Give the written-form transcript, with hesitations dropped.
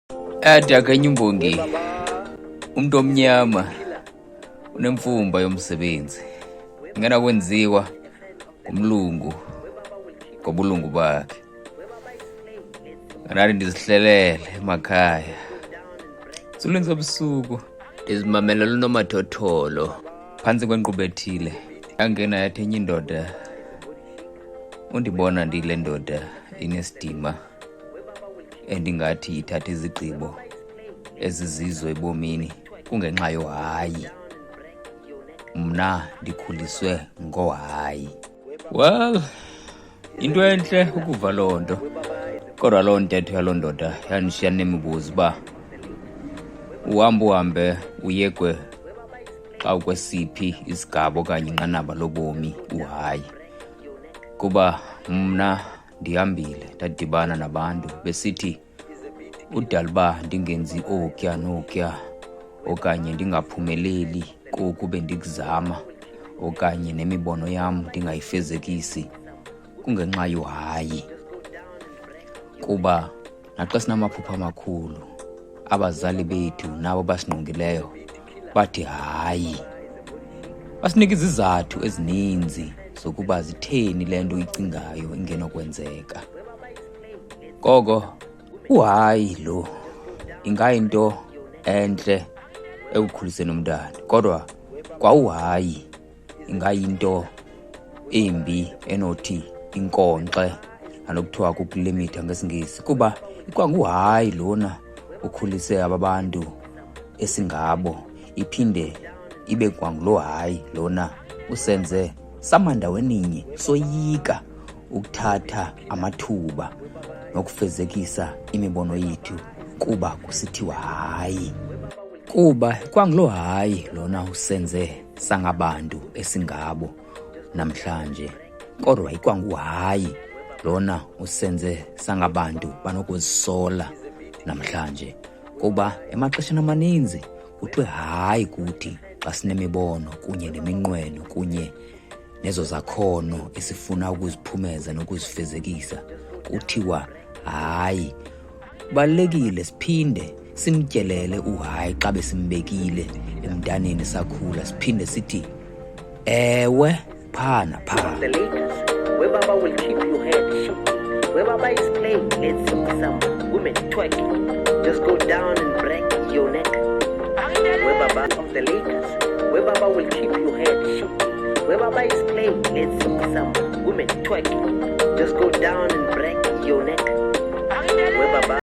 Ade akanye umbongi, umuntu omnyama unemfumba yomsebenzi. Ingena kwenziwa umlungu ngobulungu bakhe. Nganali ndizihlelele emakhaya. Sulweni sobusuku ndizimamelela unomathotholo phantsi kwenkqubo ethile. Yangena yathi enye indoda, undibona ndile ndoda inesidima endingathi ithatha izigqibo ezizizo ebomini kungenxa yohayi. Mna ndikhuliswe ngohayi. Well, into entle ukuva loo nto, kodwa loo ntetho yaloo ndoda yandishiya nemibuzo uba uhambe uyekwe xa ukwesiphi isigaba okanye inqanaba lobomi uhayi. Kuba mna ndihambile ndadibana nabantu besithi udala uba ndingenzi okya nokya okanye ndingaphumeleli koku bendikuzama okanye nemibono yam ndingayifezekisi kungenxa yohayi. Kuba naxa sinamaphupha amakhulu, abazali bethu nabo basingqongileyo bathi hayi. Basinika izizathu ezininzi zokuba zitheni le nto uyicingayo ingenokwenzeka. Koko uhayi lo ingayinto entle ekukhuliseni umntana, kodwa kwa uhayi ingayinto embi enothi inkonxe anokuthiwa kukulimitha ngesiNgesi. Kuba ikwanguhayi lona ukhulise aba bantu esingabo, iphinde ibe kwangulo hayi lona usenze samandaweninye soyika ukuthatha amathuba nokufezekisa imibono yethu kuba kusithiwa hayi. Kuba kwangulo hayi lona usenze sangabantu esingabo namhlanje, kodwa ikwanguhayi lona usenze sangabantu banokuzisola namhlanje. Kuba emaxesheni amaninzi kuthiwe hayi kuthi xa sinemibono kunye neminqweno kunye nezo zakhono esifuna ukuziphumeza nokuzifezekisa, kuthiwa hayi. Kubalulekile siphinde simtyelele uhayi xa besimbekile emntaneni sakhula, siphinde sithi ewe phaa naphaa. The Lakers, where Baba will keep your head shaky. Where Baba is playing, let's see some women twerking. Just go down and break your neck. Where Baba of the Lakers, where Baba will keep your head shaky. Where Baba is playing, let's see some women twerking. Just go down and break your neck. Where Baba